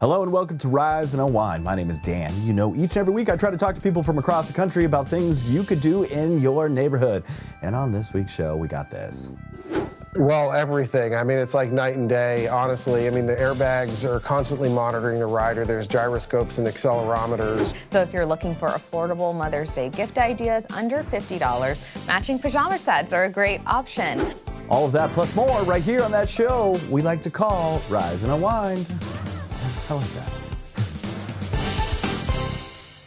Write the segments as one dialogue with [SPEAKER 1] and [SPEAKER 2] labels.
[SPEAKER 1] Hello and welcome to Rise and Unwind. My name is Dan. You know, each and every week I try to talk to people from across the country about things you could do in your neighborhood. And on this week's show, we got this.
[SPEAKER 2] Well, everything. I mean, it's like night and day, honestly. I mean, the airbags are constantly monitoring the rider. There's gyroscopes and accelerometers.
[SPEAKER 3] So if you're looking for affordable Mother's Day gift ideas under $50, matching pajama sets are a great option.
[SPEAKER 1] All of that plus more right here on that show we like to call Rise and Unwind. I like that.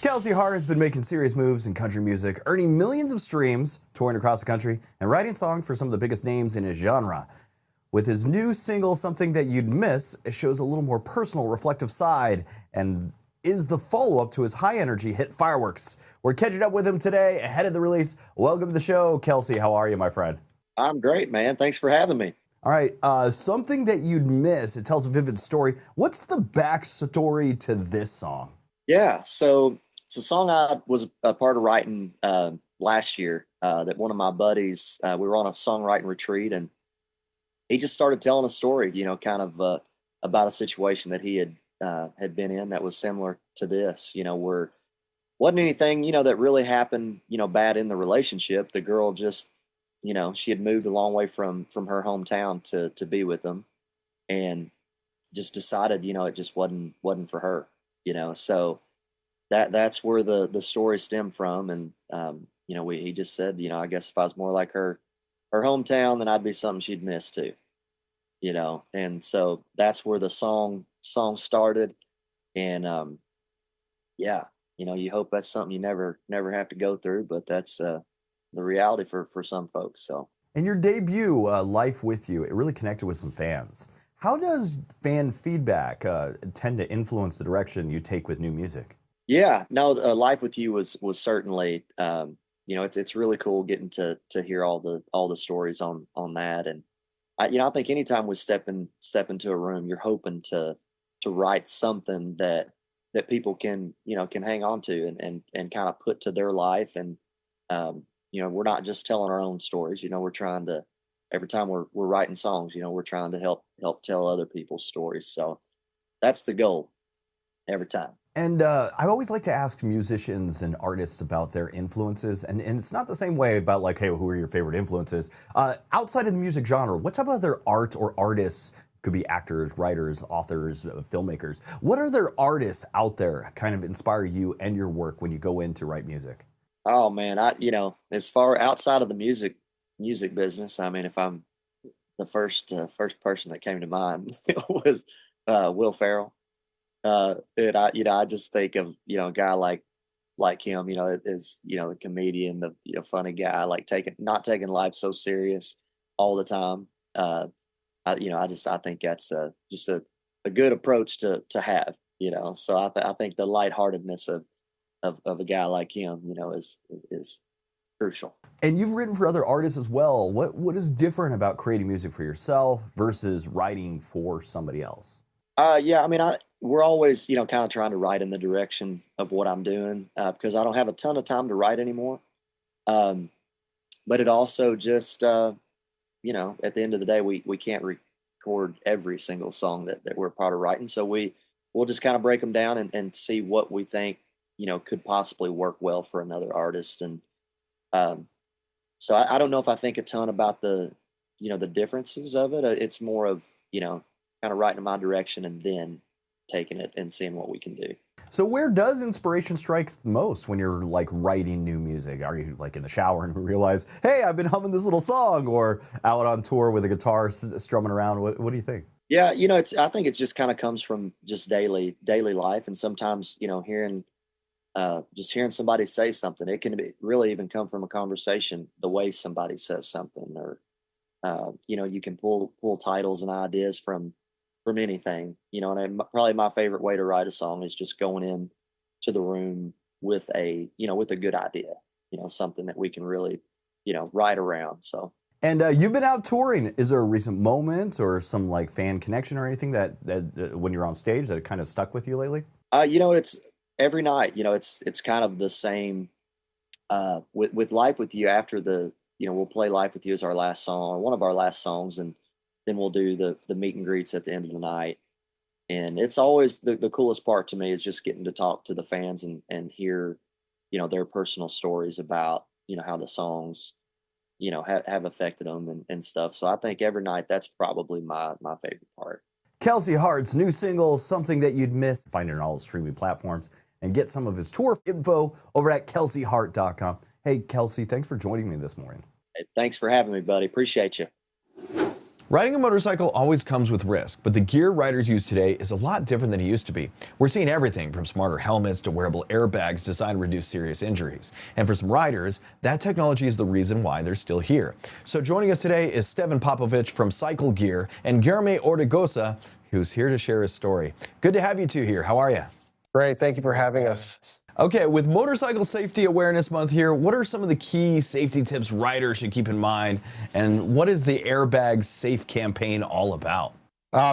[SPEAKER 1] Kelsey Hart has been making serious moves in country music, earning millions of streams, touring across the country, and writing songs for some of the biggest names in his genre. With his new single, Something That You'd Miss, it shows a little more personal, reflective side, and is the follow-up to his high-energy hit Fireworks. We're catching up with him today ahead of the release. Welcome to the show, Kelsey. How are you, my friend?
[SPEAKER 4] I'm great, man. Thanks for having me.
[SPEAKER 1] All right, Something That You'd Miss. It tells a vivid story. What's the backstory to this song?
[SPEAKER 4] Yeah, so it's a song I was a part of writing last year that one of my buddies, we were on a songwriting retreat, and he just started telling a story, you know, kind of about a situation that he had been in that was similar to this, you know, where wasn't anything, you know, that really happened, you know, bad in the relationship. The girl just, you know, she had moved a long way from her hometown to be with him, and just decided, you know, it just wasn't for her, you know. So that's where the story stemmed from. And you know, he just said, you know, I guess if I was more like her hometown, then I'd be something she'd miss too, you know. And so that's where the song started. And yeah, you know, you hope that's something you never have to go through, but that's the reality for some folks. So,
[SPEAKER 1] In your debut, Life With You, it really connected with some fans. How does fan feedback tend to influence the direction you take with new music?
[SPEAKER 4] yeah, no, Life With You was certainly, you know, it's really cool getting to hear all the stories on that. And you know, I think anytime we step into a room, you're hoping to write something that people can, you know, can hang on to and kind of put to their life. And you know, we're not just telling our own stories. You know, we're trying to, every time we're writing songs, you know, we're trying to help tell other people's stories. So that's the goal every time.
[SPEAKER 1] And I always like to ask musicians and artists about their influences. And it's not the same way about like, hey, who are your favorite influences? Outside of the music genre, what type of other art or artists, could be actors, writers, authors, filmmakers, what other artists out there kind of inspire you and your work when you go in to write music?
[SPEAKER 4] Oh man, you know, as far outside of the music business, I mean, if I'm the first person that came to mind was Will Ferrell. And I just think of, you know, a guy like him, you know, is, you know, the comedian, the, you know, funny guy, like not taking life so serious all the time. You know, I think that's just a good approach to have, you know. So I think the lightheartedness of a guy like him, you know, is crucial.
[SPEAKER 1] And you've written for other artists as well. What is different about creating music for yourself versus writing for somebody else?
[SPEAKER 4] Yeah, I mean, we're always, you know, kind of trying to write in the direction of what I'm doing because I don't have a ton of time to write anymore. But it also just, you know, at the end of the day, we can't record every single song that we're part of writing. So we'll just kind of break them down and see what we think, you know, could possibly work well for another artist. And so I don't know if I think a ton about the, you know, the differences of it. It's more of, you know, kind of writing in my direction and then taking it and seeing what we can do.
[SPEAKER 1] So where does inspiration strike most when you're like writing new music? Are you like in the shower and realize, hey, I've been humming this little song, or out on tour with a guitar strumming around? What do you think?
[SPEAKER 4] Yeah, you know, I think it just kind of comes from just daily life. And sometimes, you know, just hearing somebody say something, it can really even come from a conversation, the way somebody says something, or, you know, you can pull titles and ideas from anything, you know. And probably my favorite way to write a song is just going in to the room with a good idea, you know, something that we can really, you know, write around. So.
[SPEAKER 1] And you've been out touring. Is there a recent moment or some like fan connection or anything that when you're on stage that kind of stuck with you lately?
[SPEAKER 4] You know, it's every night, you know, it's kind of the same with Life With You. After we'll play Life With You as our last song, or one of our last songs, and then we'll do the meet and greets at the end of the night. And it's always the coolest part to me is just getting to talk to the fans and hear, their personal stories about, how the songs, have affected them and stuff. So I think every night that's probably my favorite part.
[SPEAKER 1] Kelsey Hart's new single, Something That You'd Miss. Find it on all streaming platforms and get some of his tour info over at kelseyhart.com. Hey, Kelsey, thanks for joining me this morning.
[SPEAKER 4] Hey, thanks for having me, buddy. Appreciate you.
[SPEAKER 1] Riding a motorcycle always comes with risk, but the gear riders use today is a lot different than it used to be. We're seeing everything from smarter helmets to wearable airbags designed to reduce serious injuries. And for some riders, that technology is the reason why they're still here. So joining us today is Stevan Popovich from Cycle Gear and Guilherme Ortigosa, who's here to share his story. Good to have you two here. How are you?
[SPEAKER 2] Great. Thank you for having us.
[SPEAKER 1] Okay, with Motorcycle Safety Awareness Month here, what are some of the key safety tips riders should keep in mind? And what is the Airbag Safe campaign all about?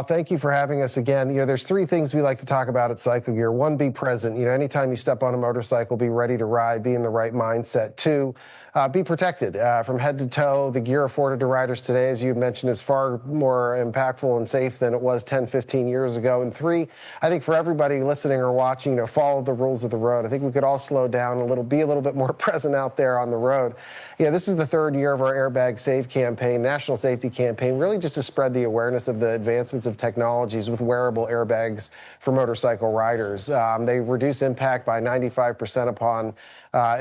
[SPEAKER 2] Thank you for having us again. There's three things we like to talk about at Cycle Gear. One, be present. Anytime you step on a motorcycle, be ready to ride, be in the right mindset. Two, be protected from head to toe. The gear afforded to riders today, as you mentioned, is far more impactful and safe than it was 10, 15 years ago. And three, I think for everybody listening or watching, follow the rules of the road. I think we could all slow down a little, be a little bit more present out there on the road. This is the third year of our Airbag Safe campaign, national safety campaign, really just to spread the awareness of the advancements of technologies with wearable airbags for motorcycle riders. They reduce impact by 95% upon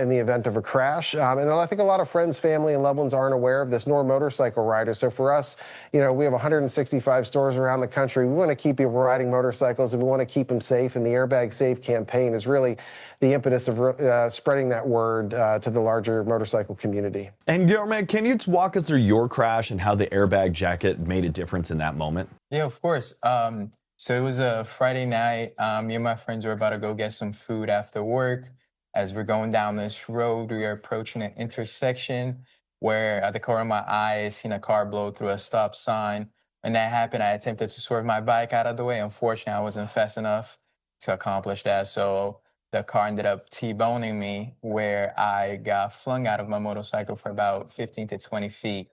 [SPEAKER 2] in the event of a crash. And I think a lot of friends, family, and loved ones aren't aware of this, nor motorcycle riders. So for us, we have 165 stores around the country. We want to keep people riding motorcycles, and we want to keep them safe. And the Airbag Safe campaign is really the impetus of spreading that word to the larger motorcycle community.
[SPEAKER 1] And Guilherme, can you walk us through your crash and how the airbag jacket made a difference in that moment?
[SPEAKER 5] Yeah, of course. So it was a Friday night. Me and my friends were about to go get some food after work. As we're going down this road, we are approaching an intersection where at the corner of my eye, I seen a car blow through a stop sign. When that happened, I attempted to swerve my bike out of the way. Unfortunately, I wasn't fast enough to accomplish that. So the car ended up T-boning me, where I got flung out of my motorcycle for about 15 to 20 feet,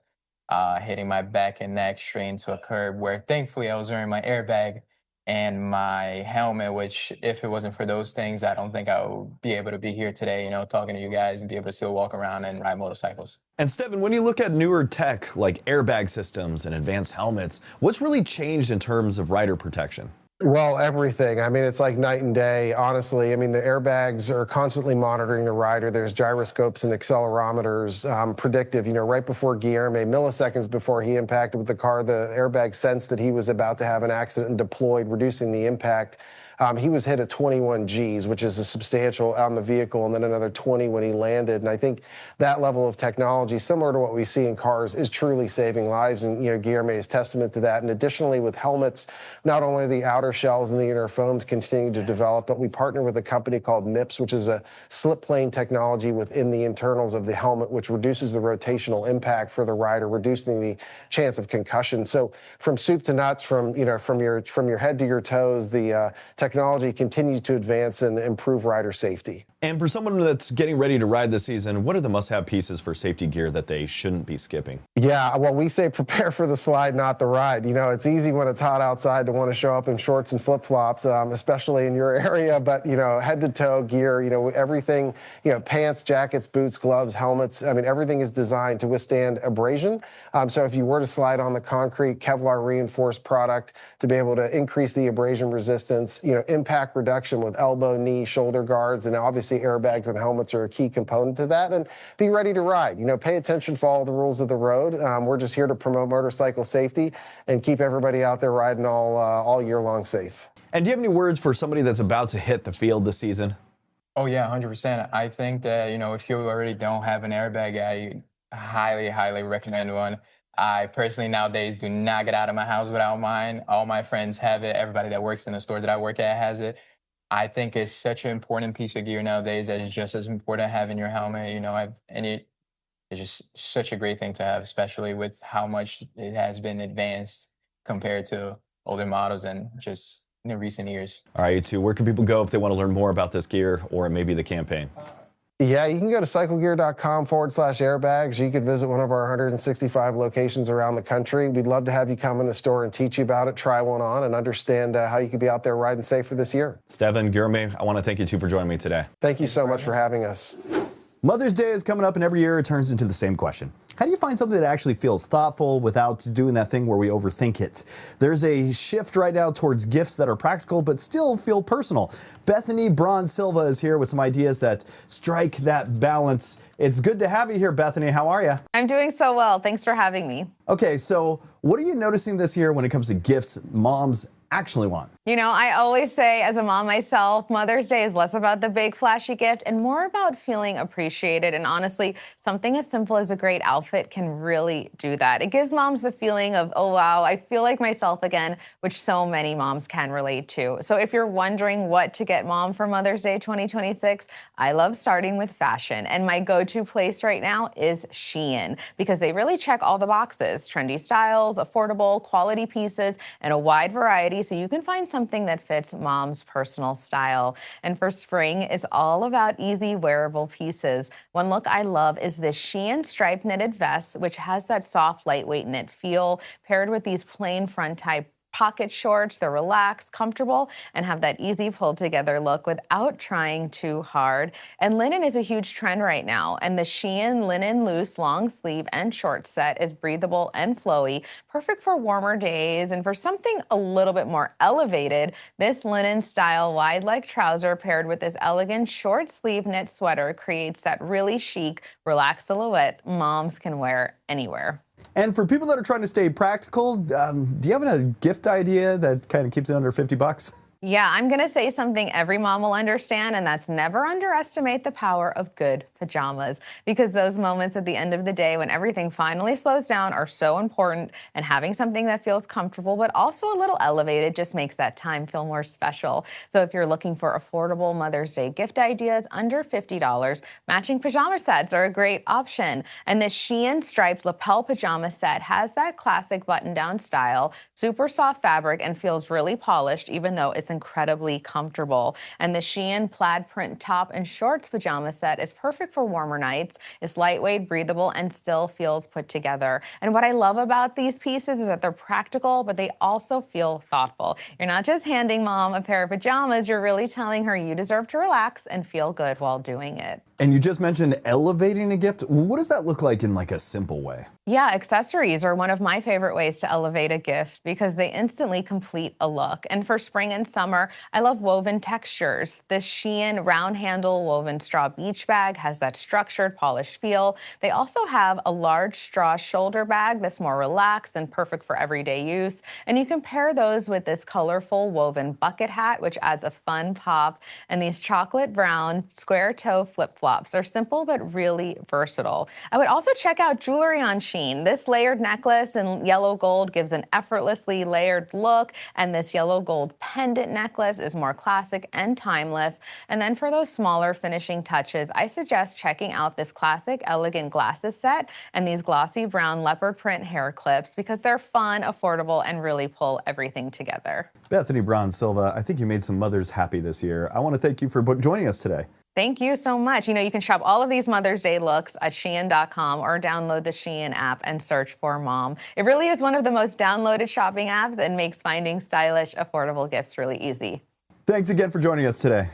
[SPEAKER 5] hitting my back and neck straight into a curb, where thankfully I was wearing my airbag and my helmet, which if it wasn't for those things, I don't think I would be able to be here today, talking to you guys and be able to still walk around and ride motorcycles.
[SPEAKER 1] And Stevan, when you look at newer tech like airbag systems and advanced helmets, what's really changed in terms of rider protection?
[SPEAKER 2] Well, everything. It's like night and day, honestly. The airbags are constantly monitoring the rider. There's gyroscopes and accelerometers, predictive. Right before Guilherme, milliseconds before he impacted with the car, the airbag sensed that he was about to have an accident and deployed, reducing the impact. He was hit at 21 Gs, which is a substantial on the vehicle, and then another 20 when he landed. And I think that level of technology, similar to what we see in cars, is truly saving lives. And, Guilherme is testament to that. And additionally, with helmets, not only the outer shells and the inner foams continue to develop, but we partner with a company called MIPS, which is a slip plane technology within the internals of the helmet, which reduces the rotational impact for the rider, reducing the chance of concussion. So from soup to nuts, from your head to your toes, the technology continues to advance and improve rider safety.
[SPEAKER 1] And for someone that's getting ready to ride this season, what are the must-have pieces for safety gear that they shouldn't be skipping?
[SPEAKER 2] Yeah, well, we say prepare for the slide, not the ride. It's easy when it's hot outside to want to show up in shorts and flip-flops, especially in your area. But, head-to-toe gear, everything, pants, jackets, boots, gloves, helmets. Everything is designed to withstand abrasion. So if you were to slide on the concrete, Kevlar reinforced product to be able to increase the abrasion resistance, impact reduction with elbow, knee, shoulder guards, and obviously airbags and helmets are a key component to that. And be ready to ride. Pay attention, follow the rules of the road. We're just here to promote motorcycle safety and keep everybody out there riding all year long safe.
[SPEAKER 1] And do you have any words for somebody that's about to hit the field this season?
[SPEAKER 5] Oh, yeah, 100%. I think that, if you already don't have an airbag, I highly, highly recommend one. I personally nowadays do not get out of my house without mine. All my friends have it. Everybody that works in the store that I work at has it. I think it's such an important piece of gear nowadays that is just as important having your helmet. It's just such a great thing to have, especially with how much it has been advanced compared to older models and just in recent years.
[SPEAKER 1] All right, you two, where can people go if they want to learn more about this gear or maybe the campaign?
[SPEAKER 2] Yeah, you can go to cyclegear.com/airbags. You could visit one of our 165 locations around the country. We'd love to have you come in the store and teach you about it, try one on, and understand how you can be out there riding safer this year.
[SPEAKER 1] Stevan, Guilherme, I want to thank you two for joining me today.
[SPEAKER 2] Thank you so much for having us.
[SPEAKER 1] Mother's Day is coming up, and every year it turns into the same question. How do you find something that actually feels thoughtful without doing that thing where we overthink it? There's a shift right now towards gifts that are practical but still feel personal. Bethany Braun-Silva is here with some ideas that strike that balance. It's good to have you here, Bethany. How are you?
[SPEAKER 3] I'm doing so well. Thanks for having me.
[SPEAKER 1] Okay, so what are you noticing this year when it comes to gifts moms actually want?
[SPEAKER 3] You know, I always say, as a mom myself, Mother's Day is less about the big flashy gift and more about feeling appreciated. And honestly, something as simple as a great outfit can really do that. It gives moms the feeling of, oh, wow, I feel like myself again, which so many moms can relate to. So if you're wondering what to get mom for Mother's Day 2026, I love starting with fashion. And my go-to place right now is Shein, because they really check all the boxes: trendy styles, affordable, quality pieces, and a wide variety, so you can find something that fits mom's personal style. And for spring, it's all about easy wearable pieces. One look I love is this Shein striped knitted vest, which has that soft, lightweight knit feel, paired with these plain front type pocket shorts. They're relaxed, comfortable, and have that easy pull together look without trying too hard. And linen is a huge trend right now. And the Shein linen loose long sleeve and short set is breathable and flowy, perfect for warmer days. And for something a little bit more elevated, this linen style wide leg trouser paired with this elegant short sleeve knit sweater creates that really chic, relaxed silhouette moms can wear anywhere.
[SPEAKER 1] And for people that are trying to stay practical, do you have a gift idea that kind of keeps it under $50?
[SPEAKER 3] Yeah, I'm going to say something every mom will understand, and that's never underestimate the power of good pajamas, because those moments at the end of the day when everything finally slows down are so important, and having something that feels comfortable but also a little elevated just makes that time feel more special. So if you're looking for affordable Mother's Day gift ideas under $50, matching pajama sets are a great option. And this Shein striped lapel pajama set has that classic button-down style, super soft fabric, and feels really polished, even though it's incredibly comfortable. And the Shein plaid print top and shorts pajama set is perfect for warmer nights. It's lightweight, breathable, and still feels put together. And what I love about these pieces is that they're practical, but they also feel thoughtful. You're not just handing mom a pair of pajamas, you're really telling her you deserve to relax and feel good while doing it.
[SPEAKER 1] And you just mentioned elevating a gift. What does that look like in like a simple way?
[SPEAKER 3] Yeah, accessories are one of my favorite ways to elevate a gift because they instantly complete a look. And for spring and summer, I love woven textures. This Shein round handle woven straw beach bag has that structured, polished feel. They also have a large straw shoulder bag that's more relaxed and perfect for everyday use. And you can pair those with this colorful woven bucket hat, which adds a fun pop, and these chocolate brown square toe flip-flops. They're simple but really versatile. I would also check out jewelry on Shein. This layered necklace in yellow gold gives an effortlessly layered look, and this yellow gold pendant necklace is more classic and timeless. And then for those smaller finishing touches, I suggest checking out this classic elegant glasses set and these glossy brown leopard print hair clips because they're fun, affordable, and really pull everything together.
[SPEAKER 1] Bethany Braun-Silva, I think you made some mothers happy this year. I want to thank you for joining us today.
[SPEAKER 3] Thank you so much. You know, you can shop all of these Mother's Day looks at Shein.com or download the Shein app and search for Mom. It really is one of the most downloaded shopping apps and makes finding stylish, affordable gifts really easy.
[SPEAKER 1] Thanks again for joining us today.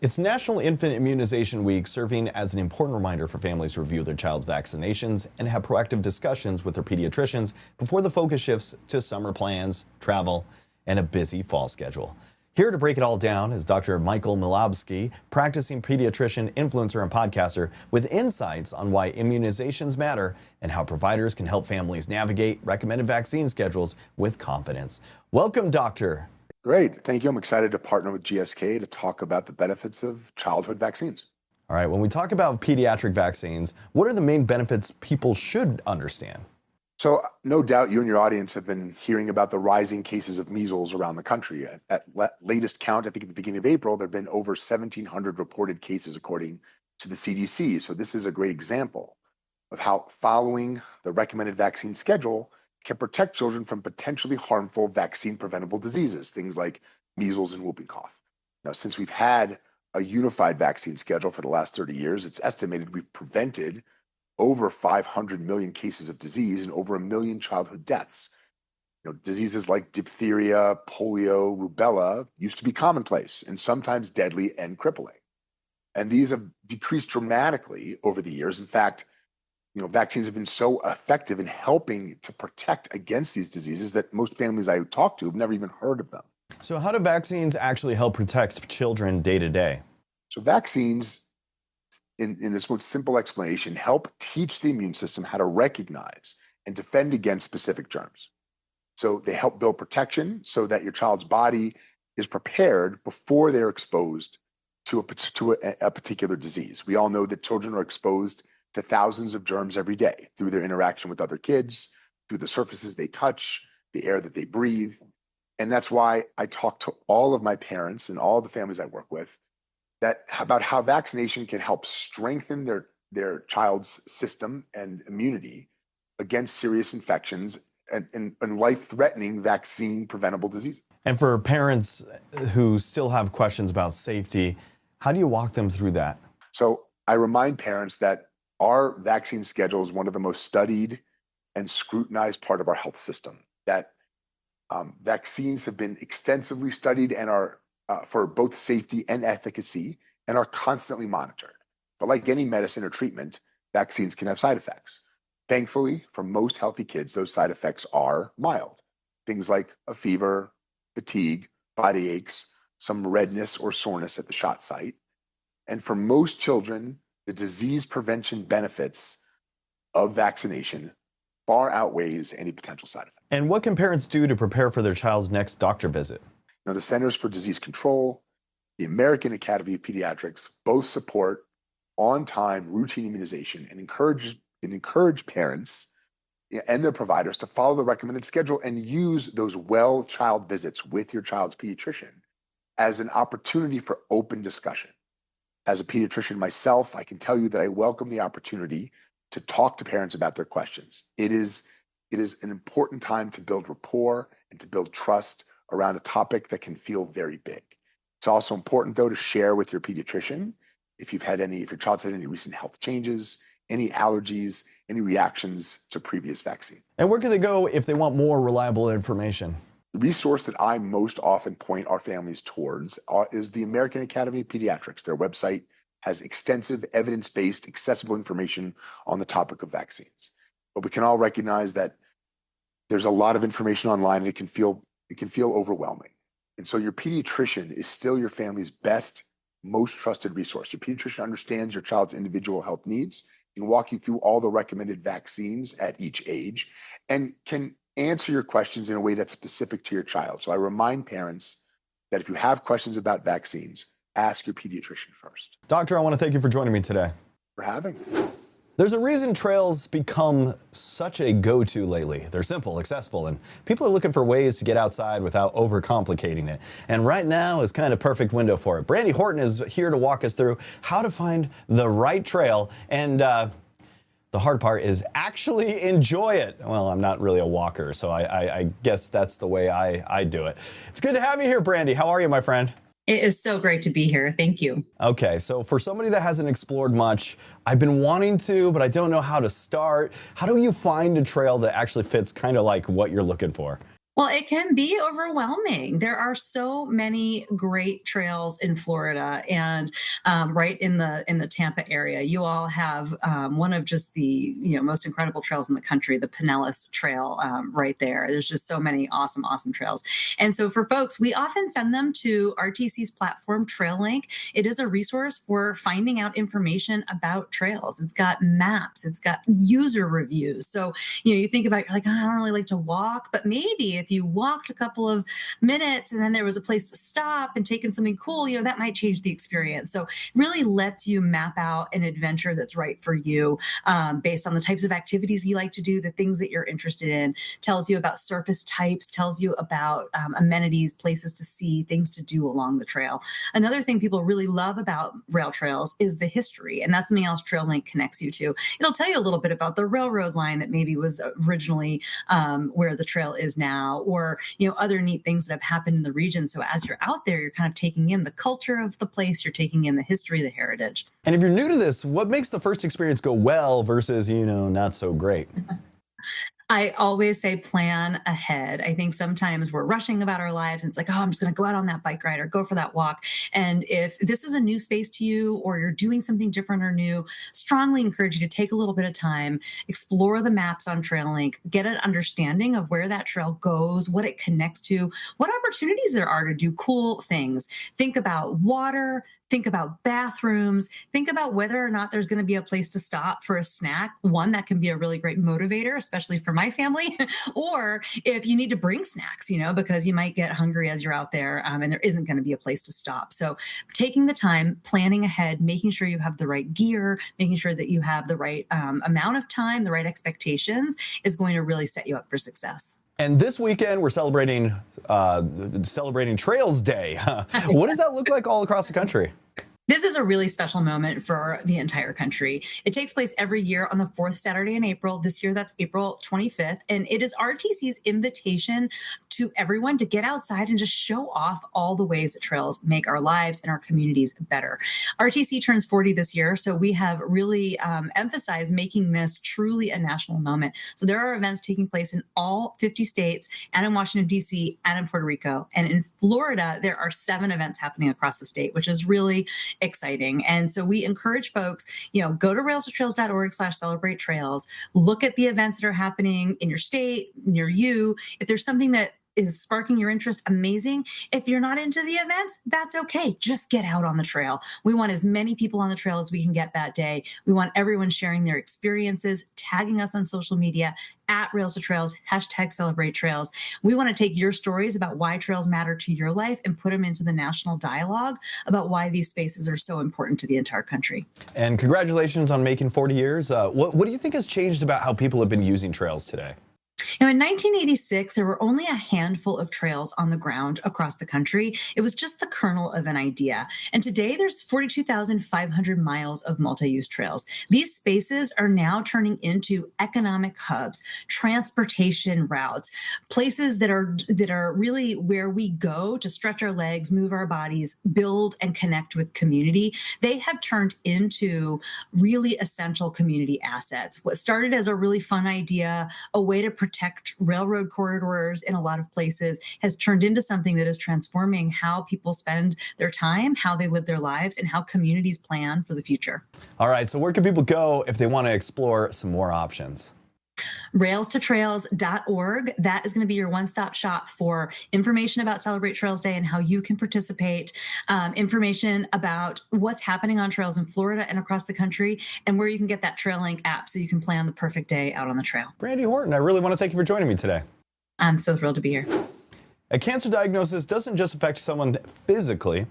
[SPEAKER 1] It's National Infant Immunization Week, serving as an important reminder for families to review their child's vaccinations and have proactive discussions with their pediatricians before the focus shifts to summer plans, travel, and a busy fall schedule. Here to break it all down is Dr. Michael Milobsky, practicing pediatrician, influencer, and podcaster, with insights on why immunizations matter and how providers can help families navigate recommended vaccine schedules with confidence. Welcome, doctor.
[SPEAKER 6] Great. Thank you. I'm excited to partner with GSK to talk about the benefits of childhood vaccines.
[SPEAKER 1] All right, when we talk about pediatric vaccines, what are the main benefits people should understand?
[SPEAKER 6] So no doubt you and your audience have been hearing about the rising cases of measles around the country. At latest count, I think at the beginning of April, there have been over 1,700 reported cases according to the CDC. So this is a great example of how following the recommended vaccine schedule can protect children from potentially harmful vaccine-preventable diseases, things like measles and whooping cough. Now, since we've had a unified vaccine schedule for the last 30 years, it's estimated we've prevented over 500 million cases of disease and over 1 million childhood deaths. Diseases like diphtheria, polio, rubella used to be commonplace and sometimes deadly and crippling. And these have decreased dramatically over the years. In fact, vaccines have been so effective in helping to protect against these diseases that most families I talk to have never even heard of them.
[SPEAKER 1] So how do vaccines actually help protect children day to day?
[SPEAKER 6] So vaccines, in its most simple explanation, help teach the immune system how to recognize and defend against specific germs. So they help build protection so that your child's body is prepared before they're exposed to a particular disease. We all know that children are exposed to thousands of germs every day through their interaction with other kids, through the surfaces they touch, the air that they breathe. And that's why I talk to all of my parents and all the families I work with about how vaccination can help strengthen their child's system and immunity against serious infections and life-threatening vaccine-preventable diseases.
[SPEAKER 1] And for parents who still have questions about safety, how do you walk them through that?
[SPEAKER 6] So I remind parents that our vaccine schedule is one of the most studied and scrutinized part of our health system, that vaccines have been extensively studied and are for both safety and efficacy and are constantly monitored. But like any medicine or treatment, vaccines can have side effects. Thankfully, for most healthy kids, those side effects are mild. Things like a fever, fatigue, body aches, some redness or soreness at the shot site. And for most children, the disease prevention benefits of vaccination far outweighs any potential side effect.
[SPEAKER 1] And what can parents do to prepare for their child's next doctor visit?
[SPEAKER 6] The Centers for Disease Control, the American Academy of Pediatrics both support on-time routine immunization and encourage parents and their providers to follow the recommended schedule and use those well-child visits with your child's pediatrician as an opportunity for open discussion. As a pediatrician myself, I can tell you that I welcome the opportunity to talk to parents about their questions. It is an important time to build rapport and to build trust around a topic that can feel very big. It's also important, though, to share with your pediatrician if your child's had any recent health changes, any allergies, any reactions to previous vaccine.
[SPEAKER 1] And where can they go if they want more reliable information?
[SPEAKER 6] The resource that I most often point our families towards is the American Academy of Pediatrics. Their website has extensive evidence-based, accessible information on the topic of vaccines. But we can all recognize that there's a lot of information online and it can feel overwhelming. And so your pediatrician is still your family's best, most trusted resource. Your pediatrician understands your child's individual health needs, can walk you through all the recommended vaccines at each age, and can answer your questions in a way that's specific to your child. So I remind parents that if you have questions about vaccines, ask your pediatrician first.
[SPEAKER 1] Doctor, I want to thank you for joining me today.
[SPEAKER 6] For having me.
[SPEAKER 1] There's a reason trails become such a go-to lately. They're simple, accessible, and people are looking for ways to get outside without overcomplicating it. And right now is kind of perfect window for it. Brandi Horton is here to walk us through how to find the right trail, and the hard part is actually enjoy it. Well, I'm not really a walker, so I guess that's the way I do it. It's good to have you here, Brandi. How are you, my friend?
[SPEAKER 7] It is so great to be here. Thank you.
[SPEAKER 1] Okay, so for somebody that hasn't explored much, I've been wanting to, but I don't know how to start. How do you find a trail that actually fits kind of like what you're looking for?
[SPEAKER 7] Well, it can be overwhelming. There are so many great trails in Florida, and right in the Tampa area, you all have one of just the most incredible trails in the country, the Pinellas Trail, right there. There's just so many awesome trails, and so for folks, we often send them to RTC's platform, TrailLink. It is a resource for finding out information about trails. It's got maps, it's got user reviews. So you think about, you're like, oh, I don't really like to walk, but maybe if you walked a couple of minutes and then there was a place to stop and take in something cool, that might change the experience. So really lets you map out an adventure that's right for you based on the types of activities you like to do, the things that you're interested in, tells you about surface types, tells you about amenities, places to see, things to do along the trail. Another thing people really love about rail trails is the history, and that's something else TrailLink connects you to. It'll tell you a little bit about the railroad line that maybe was originally where the trail is now, now, or, other neat things that have happened in the region. So as you're out there, you're kind of taking in the culture of the place, you're taking in the history, the heritage.
[SPEAKER 1] And if you're new to this, what makes the first experience go well versus, not so great?
[SPEAKER 7] I always say plan ahead. I think sometimes we're rushing about our lives and it's like, oh, I'm just going to go out on that bike ride or go for that walk. And if this is a new space to you or you're doing something different or new, strongly encourage you to take a little bit of time, explore the maps on TrailLink, get an understanding of where that trail goes, what it connects to, what opportunities there are to do cool things. Think about water. Think about bathrooms, think about whether or not there's going to be a place to stop for a snack. One, that can be a really great motivator, especially for my family, or if you need to bring snacks, because you might get hungry as you're out there and there isn't going to be a place to stop. So taking the time, planning ahead, making sure you have the right gear, making sure that you have the right amount of time, the right expectations is going to really set you up for success.
[SPEAKER 1] And this weekend, we're celebrating Trails Day. What does that look like all across the country?
[SPEAKER 7] This is a really special moment for the entire country. It takes place every year on the fourth Saturday in April. This year, that's April 25th. And it is RTC's invitation to everyone to get outside and just show off all the ways that trails make our lives and our communities better. RTC turns 40 this year, so we have really emphasized making this truly a national moment. So there are events taking place in all 50 states and in Washington, D.C. and in Puerto Rico. And in Florida, there are 7 events happening across the state, which is really exciting. And so we encourage folks, go to railstotrails.org/celebrate trails, look at the events that are happening in your state, near you. If there's something that is sparking your interest, amazing. If you're not into the events, that's okay. Just get out on the trail. We want as many people on the trail as we can get that day. We want everyone sharing their experiences, tagging us on social media at Rails to Trails, #celebrate trails. We want to take your stories about why trails matter to your life and put them into the national dialogue about why these spaces are so important to the entire country.
[SPEAKER 1] And congratulations on making 40 years. What do you think has changed about how people have been using trails today?
[SPEAKER 7] Now, in 1986, there were only a handful of trails on the ground across the country. It was just the kernel of an idea. And today, there's 42,500 miles of multi-use trails. These spaces are now turning into economic hubs, transportation routes, places that are really where we go to stretch our legs, move our bodies, build and connect with community. They have turned into really essential community assets. What started as a really fun idea, a way to protect railroad corridors in a lot of places, has turned into something that is transforming how people spend their time, how they live their lives, and how communities plan for the future.
[SPEAKER 1] All right, so where can people go if they want to explore some more options?
[SPEAKER 7] railstotrails.org. That is going to be your one-stop shop for information about Celebrate Trails Day and how you can participate, information about what's happening on trails in Florida and across the country, and where you can get that TrailLink app so you can plan the perfect day out on the trail.
[SPEAKER 1] Brandi Horton, I really want to thank you for joining me today.
[SPEAKER 7] I'm so thrilled to be here.
[SPEAKER 1] A cancer diagnosis doesn't just affect someone physically.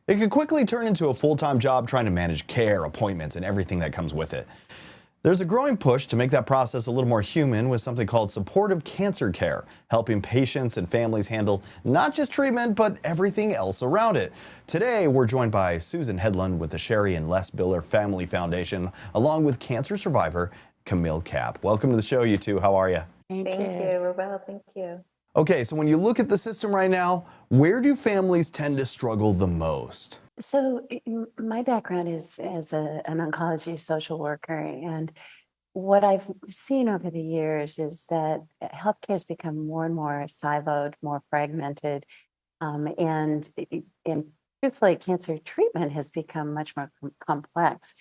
[SPEAKER 1] It can quickly turn into a full-time job trying to manage care, appointments, and everything that comes with it. There's a growing push to make that process a little more human with something called supportive cancer care, helping patients and families handle not just treatment, but everything else around it. Today, we're joined by Susan Hedlund with the Sherry and Les Biller Family Foundation, along with cancer survivor Camille Kapp. Welcome to the show, you two. How are you?
[SPEAKER 8] Thank you. We're well, thank you.
[SPEAKER 1] Okay, so when you look at the system right now, where do families tend to struggle the most?
[SPEAKER 8] So my background is as an oncology social worker, and what I've seen over the years is that healthcare has become more and more siloed, more fragmented, and truthfully, cancer treatment has become much more complex.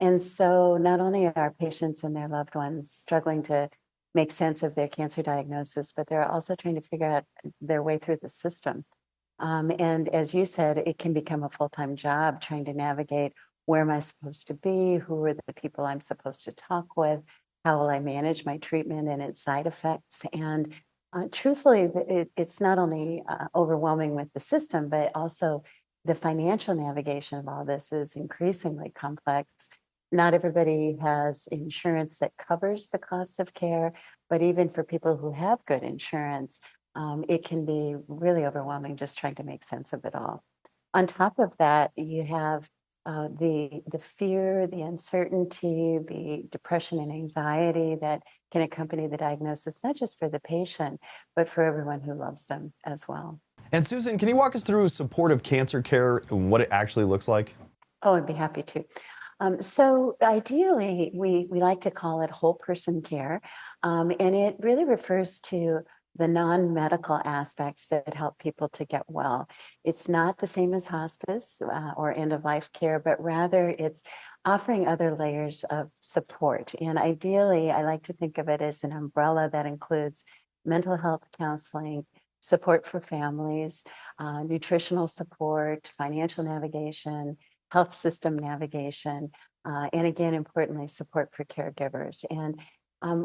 [SPEAKER 8] And so not only are patients and their loved ones struggling to make sense of their cancer diagnosis, but they're also trying to figure out their way through the system. And as you said, it can become a full-time job trying to navigate where am I supposed to be, who are the people I'm supposed to talk with, how will I manage my treatment and its side effects. And truthfully, it's not only overwhelming with the system, but also the financial navigation of all this is increasingly complex. Not everybody has insurance that covers the costs of care, but even for people who have good insurance, it can be really overwhelming just trying to make sense of it all. On top of that, you have the fear, the uncertainty, the depression and anxiety that can accompany the diagnosis, not just for the patient, but for everyone who loves them as well.
[SPEAKER 1] And Susan, can you walk us through supportive cancer care and what it actually looks like?
[SPEAKER 8] Oh, I'd be happy to. So ideally, we like to call it whole person care, and it really refers to the non-medical aspects that help people to get well. It's not the same as hospice or end-of-life care, but rather it's offering other layers of support. And ideally, I like to think of it as an umbrella that includes mental health counseling, support for families, nutritional support, financial navigation, health system navigation, and again, importantly, support for caregivers. And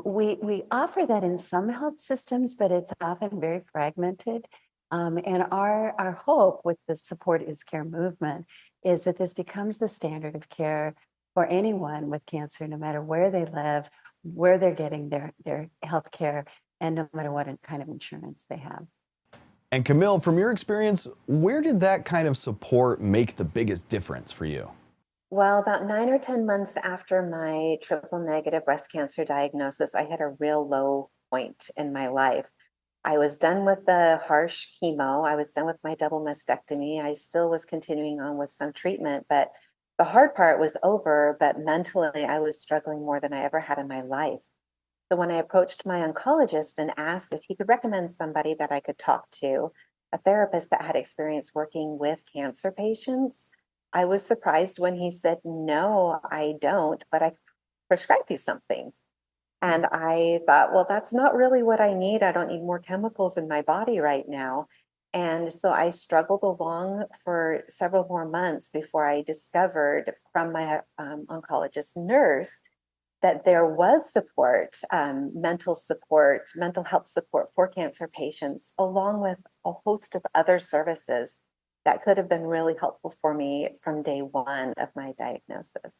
[SPEAKER 8] we offer that in some health systems, but it's often very fragmented. And our hope with the Support is Care movement is that this becomes the standard of care for anyone with cancer, no matter where they live, where they're getting their health care, and no matter what kind of insurance they have.
[SPEAKER 1] And Camille, from your experience, where did that kind of support make the biggest difference for you?
[SPEAKER 9] Well, about 9 or 10 months after my triple negative breast cancer diagnosis, I had a real low point in my life. I was done with the harsh chemo. I was done with my double mastectomy. I still was continuing on with some treatment, but the hard part was over. But mentally, I was struggling more than I ever had in my life. So when I approached my oncologist and asked if he could recommend somebody that I could talk to, a therapist that had experience working with cancer patients, I was surprised when he said, "No, I don't, but I prescribe you something." And I thought, well, that's not really what I need. I don't need more chemicals in my body right now. And so I struggled along for several more months before I discovered from my oncologist nurse that there was support, mental health support for cancer patients, along with a host of other services that could have been really helpful for me from day one of my diagnosis.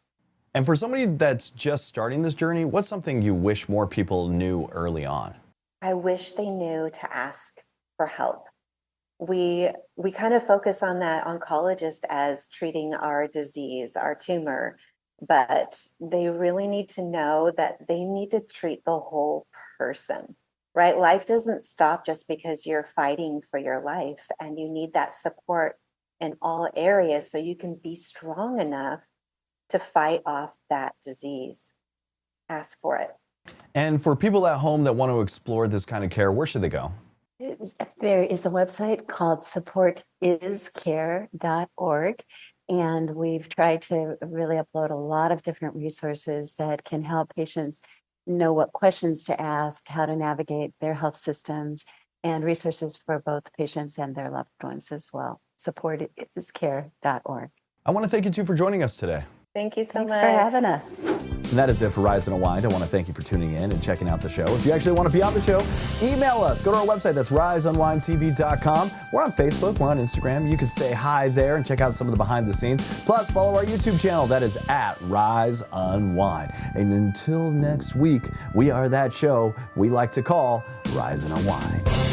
[SPEAKER 1] And for somebody that's just starting this journey, what's something you wish more people knew early on?
[SPEAKER 9] I wish they knew to ask for help. We kind of focus on that oncologist as treating our disease, our tumor, but they really need to know that they need to treat the whole person, right? Life doesn't stop just because you're fighting for your life, and you need that support in all areas so you can be strong enough to fight off that disease. Ask for it.
[SPEAKER 1] And for people at home that want to explore this kind of care, where should they go?
[SPEAKER 8] There is a website called supportiscare.org. And we've tried to really upload a lot of different resources that can help patients know what questions to ask, how to navigate their health systems, and resources for both patients and their loved ones as well. Supportiscare.org.
[SPEAKER 1] I want to thank you two for joining us today.
[SPEAKER 9] Thank you so
[SPEAKER 8] Thanks
[SPEAKER 9] much
[SPEAKER 8] for having us.
[SPEAKER 1] And that is it for Rise and Unwind. I want to thank you for tuning in and checking out the show. If you actually want to be on the show, email us. Go to our website. That's riseunwindtv.com. We're on Facebook. We're on Instagram. You can say hi there and check out some of the behind the scenes. Plus, follow our YouTube channel. That is at Rise Unwind. And until next week, we are that show we like to call Rise and Unwind.